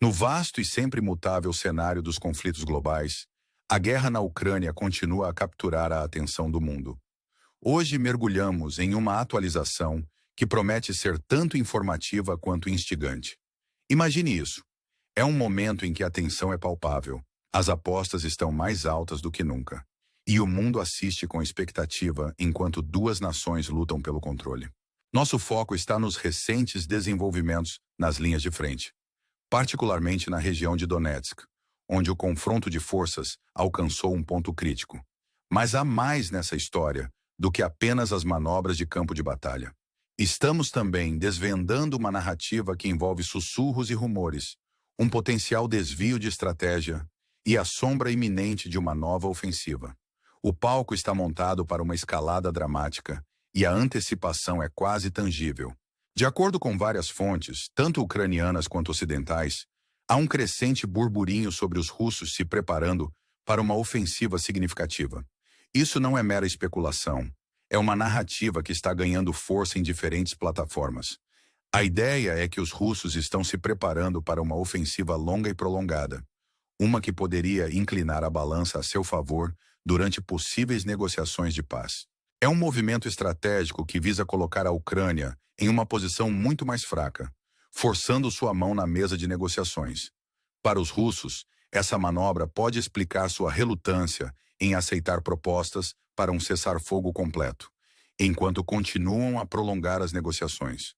No vasto e sempre mutável cenário dos conflitos globais, a guerra na Ucrânia continua a capturar a atenção do mundo. Hoje mergulhamos em uma atualização que promete ser tanto informativa quanto instigante. Imagine isso. É um momento em que a tensão é palpável, as apostas estão mais altas do que nunca, e o mundo assiste com expectativa enquanto duas nações lutam pelo controle. Nosso foco está nos recentes desenvolvimentos nas linhas de frente, particularmente na região de Donetsk, onde o confronto de forças alcançou um ponto crítico. Mas há mais nessa história do que apenas as manobras de campo de batalha. Estamos também desvendando uma narrativa que envolve sussurros e rumores, um potencial desvio de estratégia e a sombra iminente de uma nova ofensiva. O palco está montado para uma escalada dramática e a antecipação é quase tangível. De acordo com várias fontes, tanto ucranianas quanto ocidentais, há um crescente burburinho sobre os russos se preparando para uma ofensiva significativa. Isso não é mera especulação, é uma narrativa que está ganhando força em diferentes plataformas. A ideia é que os russos estão se preparando para uma ofensiva longa e prolongada, uma que poderia inclinar a balança a seu favor durante possíveis negociações de paz. É um movimento estratégico que visa colocar a Ucrânia em uma posição muito mais fraca, forçando sua mão na mesa de negociações. Para os russos, essa manobra pode explicar sua relutância em aceitar propostas para um cessar-fogo completo, enquanto continuam a prolongar as negociações.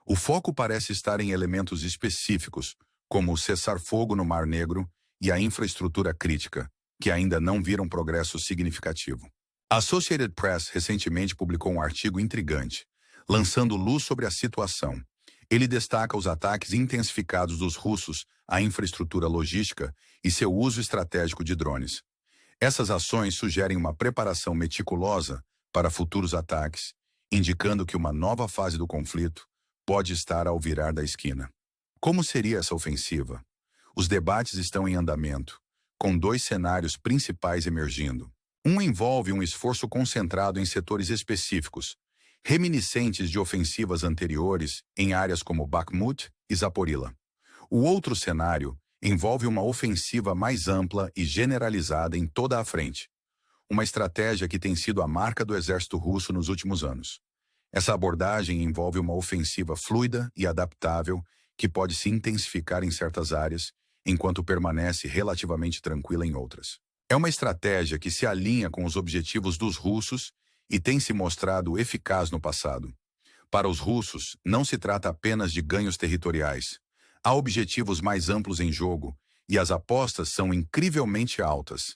O foco parece estar em elementos específicos, como o cessar-fogo no Mar Negro e a infraestrutura crítica, que ainda não viram progresso significativo. A Associated Press recentemente publicou um artigo intrigante, lançando luz sobre a situação. Ele destaca os ataques intensificados dos russos à infraestrutura logística e seu uso estratégico de drones. Essas ações sugerem uma preparação meticulosa para futuros ataques, indicando que uma nova fase do conflito pode estar ao virar da esquina. Como seria essa ofensiva? Os debates estão em andamento, com dois cenários principais emergindo. Um envolve um esforço concentrado em setores específicos, reminiscentes de ofensivas anteriores em áreas como Bakhmut e Zaporilla. O outro cenário envolve uma ofensiva mais ampla e generalizada em toda a frente, uma estratégia que tem sido a marca do exército russo nos últimos anos. Essa abordagem envolve uma ofensiva fluida e adaptável que pode se intensificar em certas áreas, enquanto permanece relativamente tranquila em outras. É uma estratégia que se alinha com os objetivos dos russos e tem se mostrado eficaz no passado. Para os russos, não se trata apenas de ganhos territoriais. Há objetivos mais amplos em jogo e as apostas são incrivelmente altas.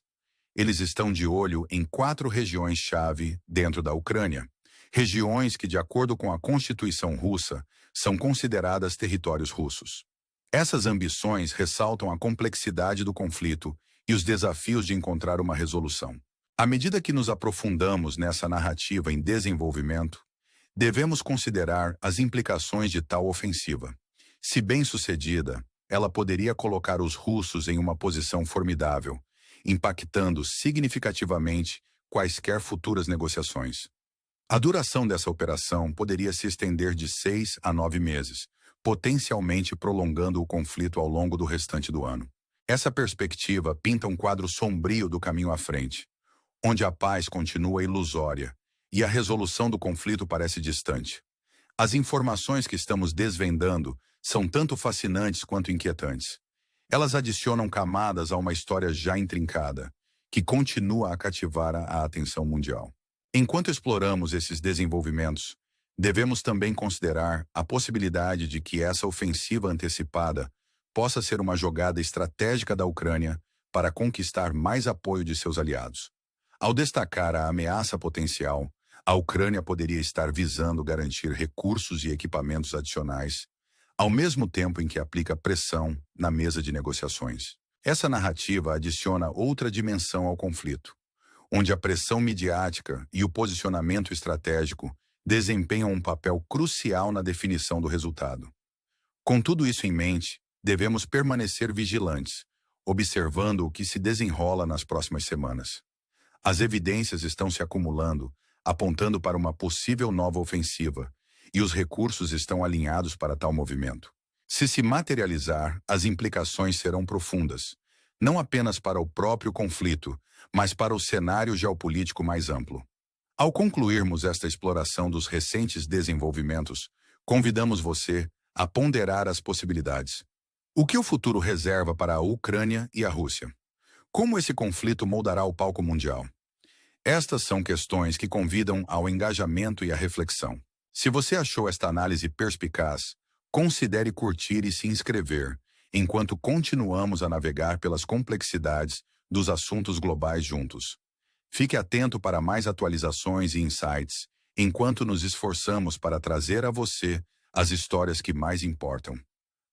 Eles estão de olho em 4 regiões-chave dentro da Ucrânia. Regiões que, de acordo com a Constituição russa, são consideradas territórios russos. Essas ambições ressaltam a complexidade do conflito e os desafios de encontrar uma resolução. À medida que nos aprofundamos nessa narrativa em desenvolvimento, devemos considerar as implicações de tal ofensiva. Se bem-sucedida, ela poderia colocar os russos em uma posição formidável, impactando significativamente quaisquer futuras negociações. A duração dessa operação poderia se estender de 6 a 9 meses, potencialmente prolongando o conflito ao longo do restante do ano. Essa perspectiva pinta um quadro sombrio do caminho à frente, onde a paz continua ilusória e a resolução do conflito parece distante. As informações que estamos desvendando são tanto fascinantes quanto inquietantes. Elas adicionam camadas a uma história já intrincada, que continua a cativar a atenção mundial. Enquanto exploramos esses desenvolvimentos, devemos também considerar a possibilidade de que essa ofensiva antecipada possa ser uma jogada estratégica da Ucrânia para conquistar mais apoio de seus aliados. Ao destacar a ameaça potencial, a Ucrânia poderia estar visando garantir recursos e equipamentos adicionais, ao mesmo tempo em que aplica pressão na mesa de negociações. Essa narrativa adiciona outra dimensão ao conflito, onde a pressão midiática e o posicionamento estratégico desempenham um papel crucial na definição do resultado. Com tudo isso em mente, devemos permanecer vigilantes, observando o que se desenrola nas próximas semanas. As evidências estão se acumulando, apontando para uma possível nova ofensiva, e os recursos estão alinhados para tal movimento. Se materializar, as implicações serão profundas, não apenas para o próprio conflito, mas para o cenário geopolítico mais amplo. Ao concluirmos esta exploração dos recentes desenvolvimentos, convidamos você a ponderar as possibilidades. O que o futuro reserva para a Ucrânia e a Rússia? Como esse conflito moldará o palco mundial? Estas são questões que convidam ao engajamento e à reflexão. Se você achou esta análise perspicaz, considere curtir e se inscrever, enquanto continuamos a navegar pelas complexidades dos assuntos globais juntos. Fique atento para mais atualizações e insights, enquanto nos esforçamos para trazer a você as histórias que mais importam.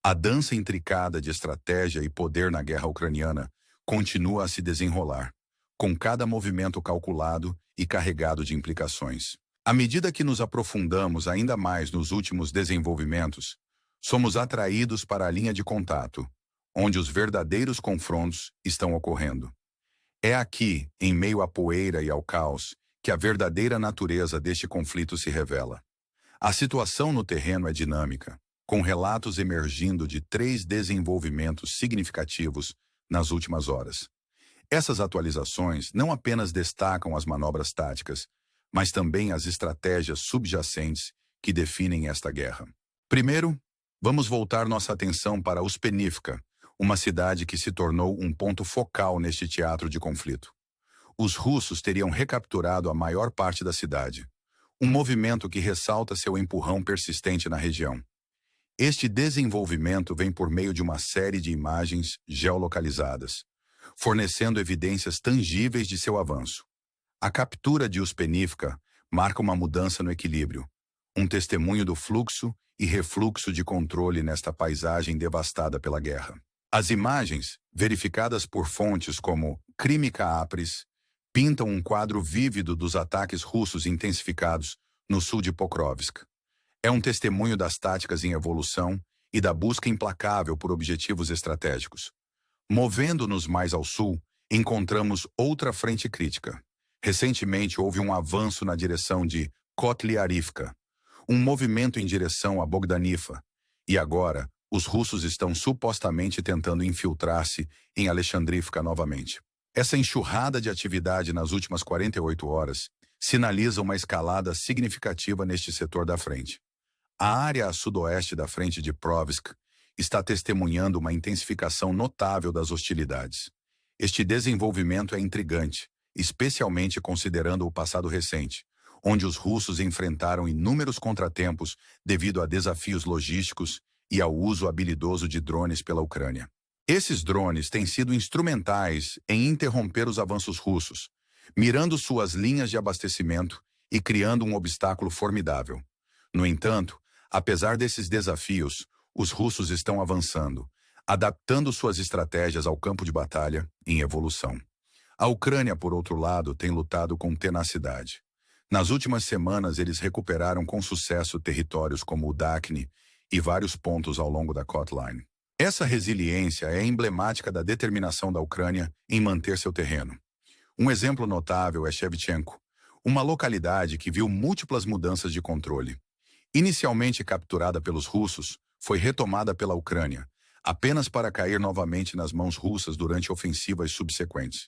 A dança intricada de estratégia e poder na guerra ucraniana continua a se desenrolar, com cada movimento calculado e carregado de implicações. À medida que nos aprofundamos ainda mais nos últimos desenvolvimentos, somos atraídos para a linha de contato, onde os verdadeiros confrontos estão ocorrendo. É aqui, em meio à poeira e ao caos, que a verdadeira natureza deste conflito se revela. A situação no terreno é dinâmica, com relatos emergindo de 3 desenvolvimentos significativos nas últimas horas. Essas atualizações não apenas destacam as manobras táticas, mas também as estratégias subjacentes que definem esta guerra. Primeiro, vamos voltar nossa atenção para Uspeniivka, uma cidade que se tornou um ponto focal neste teatro de conflito. Os russos teriam recapturado a maior parte da cidade, um movimento que ressalta seu empurrão persistente na região. Este desenvolvimento vem por meio de uma série de imagens geolocalizadas, fornecendo evidências tangíveis de seu avanço. A captura de Uspeniivka marca uma mudança no equilíbrio, um testemunho do fluxo e refluxo de controle nesta paisagem devastada pela guerra. As imagens, verificadas por fontes como Crímica Apris, pintam um quadro vívido dos ataques russos intensificados no sul de Pokrovsk. É um testemunho das táticas em evolução e da busca implacável por objetivos estratégicos. Movendo-nos mais ao sul, encontramos outra frente crítica. Recentemente houve um avanço na direção de Kotlyarivka, um movimento em direção a Bogdanivka, e agora os russos estão supostamente tentando infiltrar-se em Alexandrivka novamente. Essa enxurrada de atividade nas últimas 48 horas sinaliza uma escalada significativa neste setor da frente. A área a sudoeste da frente de Provsk está testemunhando uma intensificação notável das hostilidades. Este desenvolvimento é intrigante, especialmente considerando o passado recente, onde os russos enfrentaram inúmeros contratempos devido a desafios logísticos e ao uso habilidoso de drones pela Ucrânia. Esses drones têm sido instrumentais em interromper os avanços russos, mirando suas linhas de abastecimento e criando um obstáculo formidável. No entanto, apesar desses desafios, os russos estão avançando, adaptando suas estratégias ao campo de batalha em evolução. A Ucrânia, por outro lado, tem lutado com tenacidade. Nas últimas semanas, eles recuperaram com sucesso territórios como o Dakhne e vários pontos ao longo da Kotline. Essa resiliência é emblemática da determinação da Ucrânia em manter seu terreno. Um exemplo notável é Shevchenko, uma localidade que viu múltiplas mudanças de controle. Inicialmente capturada pelos russos, foi retomada pela Ucrânia, apenas para cair novamente nas mãos russas durante ofensivas subsequentes.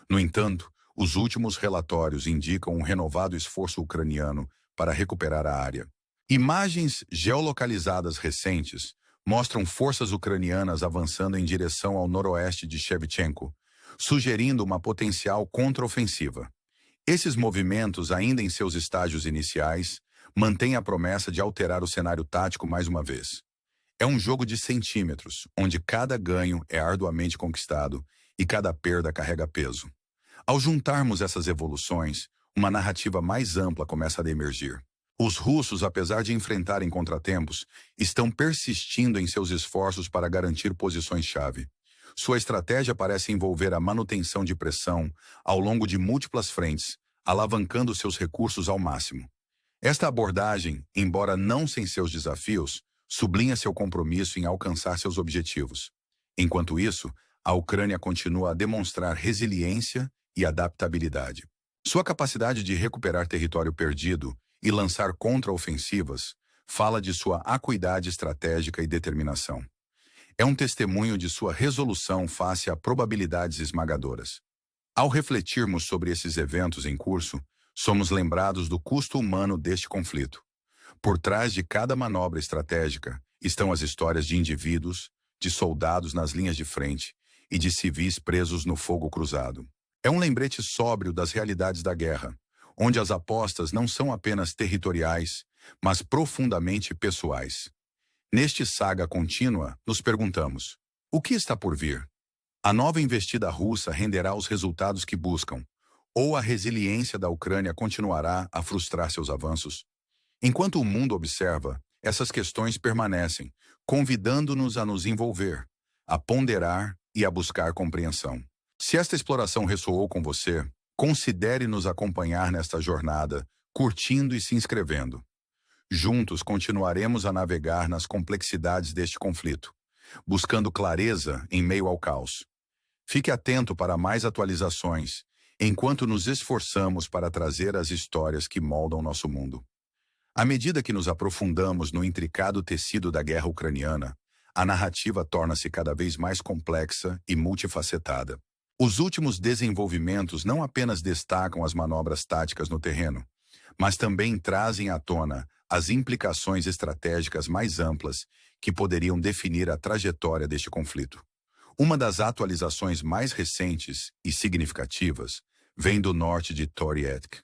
No entanto, os últimos relatórios indicam um renovado esforço ucraniano para recuperar a área. Imagens geolocalizadas recentes mostram forças ucranianas avançando em direção ao noroeste de Shevchenko, sugerindo uma potencial contraofensiva. Esses movimentos, ainda em seus estágios iniciais, mantêm a promessa de alterar o cenário tático mais uma vez. É um jogo de centímetros, onde cada ganho é arduamente conquistado e cada perda carrega peso. Ao juntarmos essas evoluções, uma narrativa mais ampla começa a emergir. Os russos, apesar de enfrentarem contratempos, estão persistindo em seus esforços para garantir posições-chave. Sua estratégia parece envolver a manutenção de pressão ao longo de múltiplas frentes, alavancando seus recursos ao máximo. Esta abordagem, embora não sem seus desafios, sublinha seu compromisso em alcançar seus objetivos. Enquanto isso, a Ucrânia continua a demonstrar resiliência e adaptabilidade. Sua capacidade de recuperar território perdido e lançar contraofensivas fala de sua acuidade estratégica e determinação. É um testemunho de sua resolução face a probabilidades esmagadoras. Ao refletirmos sobre esses eventos em curso, somos lembrados do custo humano deste conflito. Por trás de cada manobra estratégica estão as histórias de indivíduos, de soldados nas linhas de frente e de civis presos no fogo cruzado. É um lembrete sóbrio das realidades da guerra, onde as apostas não são apenas territoriais, mas profundamente pessoais. Neste saga contínua, nos perguntamos: o que está por vir? A nova investida russa renderá os resultados que buscam, ou a resiliência da Ucrânia continuará a frustrar seus avanços? Enquanto o mundo observa, essas questões permanecem, convidando-nos a nos envolver, a ponderar e a buscar compreensão. Se esta exploração ressoou com você, considere nos acompanhar nesta jornada, curtindo e se inscrevendo. Juntos continuaremos a navegar nas complexidades deste conflito, buscando clareza em meio ao caos. Fique atento para mais atualizações, enquanto nos esforçamos para trazer as histórias que moldam nosso mundo. À medida que nos aprofundamos no intricado tecido da guerra ucraniana, a narrativa torna-se cada vez mais complexa e multifacetada. Os últimos desenvolvimentos não apenas destacam as manobras táticas no terreno, mas também trazem à tona as implicações estratégicas mais amplas que poderiam definir a trajetória deste conflito. Uma das atualizações mais recentes e significativas vem do norte de Torietsk.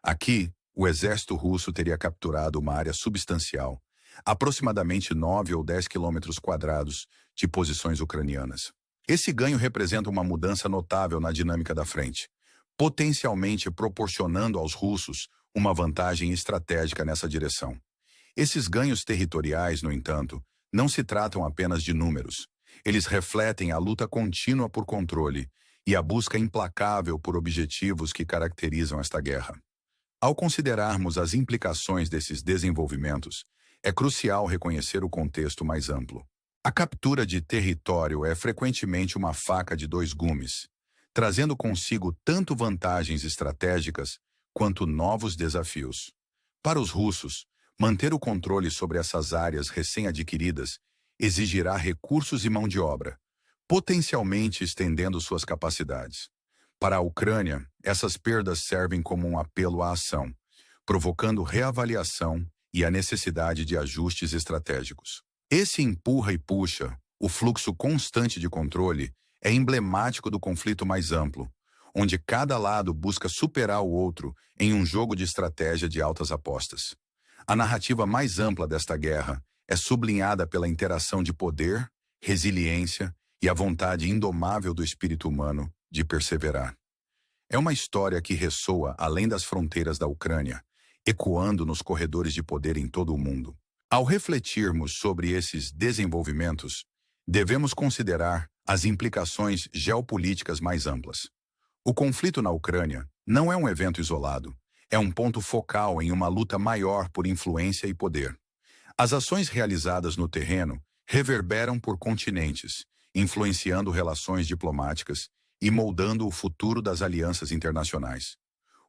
Aqui, o exército russo teria capturado uma área substancial, aproximadamente 9 ou 10 quilômetros quadrados de posições ucranianas. Esse ganho representa uma mudança notável na dinâmica da frente, potencialmente proporcionando aos russos uma vantagem estratégica nessa direção. Esses ganhos territoriais, no entanto, não se tratam apenas de números. Eles refletem a luta contínua por controle e a busca implacável por objetivos que caracterizam esta guerra. Ao considerarmos as implicações desses desenvolvimentos, é crucial reconhecer o contexto mais amplo. A captura de território é frequentemente uma faca de dois gumes, trazendo consigo tanto vantagens estratégicas quanto novos desafios. Para os russos, manter o controle sobre essas áreas recém-adquiridas exigirá recursos e mão de obra, potencialmente estendendo suas capacidades. Para a Ucrânia, essas perdas servem como um apelo à ação, provocando reavaliação e a necessidade de ajustes estratégicos. Esse empurra e puxa, o fluxo constante de controle, é emblemático do conflito mais amplo, onde cada lado busca superar o outro em um jogo de estratégia de altas apostas. A narrativa mais ampla desta guerra é sublinhada pela interação de poder, resiliência e a vontade indomável do espírito humano de perseverar. É uma história que ressoa além das fronteiras da Ucrânia, ecoando nos corredores de poder em todo o mundo. Ao refletirmos sobre esses desenvolvimentos, devemos considerar as implicações geopolíticas mais amplas. O conflito na Ucrânia não é um evento isolado, é um ponto focal em uma luta maior por influência e poder. As ações realizadas no terreno reverberam por continentes, influenciando relações diplomáticas e moldando o futuro das alianças internacionais.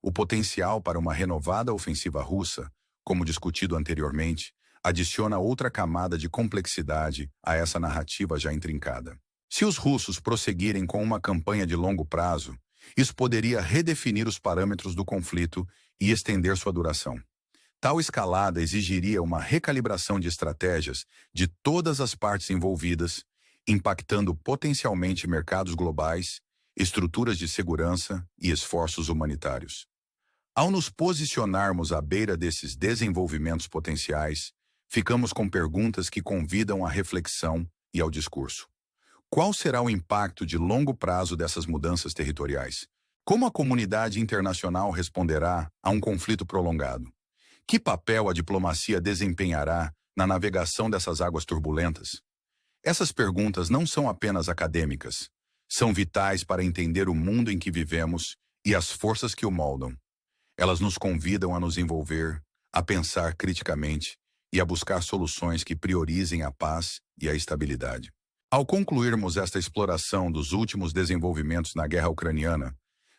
O potencial para uma renovada ofensiva russa, como discutido anteriormente, adiciona outra camada de complexidade a essa narrativa já intrincada. Se os russos prosseguirem com uma campanha de longo prazo, isso poderia redefinir os parâmetros do conflito e estender sua duração. Tal escalada exigiria uma recalibração de estratégias de todas as partes envolvidas, impactando potencialmente mercados globais, estruturas de segurança e esforços humanitários. Ao nos posicionarmos à beira desses desenvolvimentos potenciais, ficamos com perguntas que convidam à reflexão e ao discurso. Qual será o impacto de longo prazo dessas mudanças territoriais? Como a comunidade internacional responderá a um conflito prolongado? Que papel a diplomacia desempenhará na navegação dessas águas turbulentas? Essas perguntas não são apenas acadêmicas, são vitais para entender o mundo em que vivemos e as forças que o moldam. Elas nos convidam a nos envolver, a pensar criticamente e a buscar soluções que priorizem a paz e a estabilidade. Ao concluirmos esta exploração dos últimos desenvolvimentos na guerra ucraniana,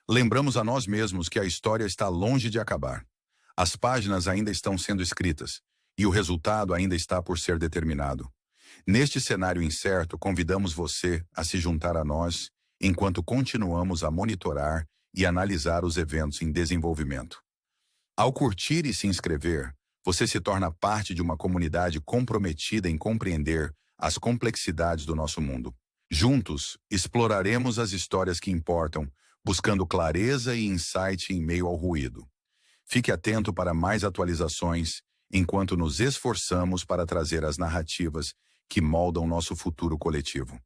lembramos a nós mesmos que a história está longe de acabar. As páginas ainda estão sendo escritas, e o resultado ainda está por ser determinado. Neste cenário incerto, convidamos você a se juntar a nós enquanto continuamos a monitorar e analisar os eventos em desenvolvimento. Ao curtir e se inscrever, você se torna parte de uma comunidade comprometida em compreender as complexidades do nosso mundo. Juntos, exploraremos as histórias que importam, buscando clareza e insight em meio ao ruído. Fique atento para mais atualizações, enquanto nos esforçamos para trazer as narrativas que moldam nosso futuro coletivo.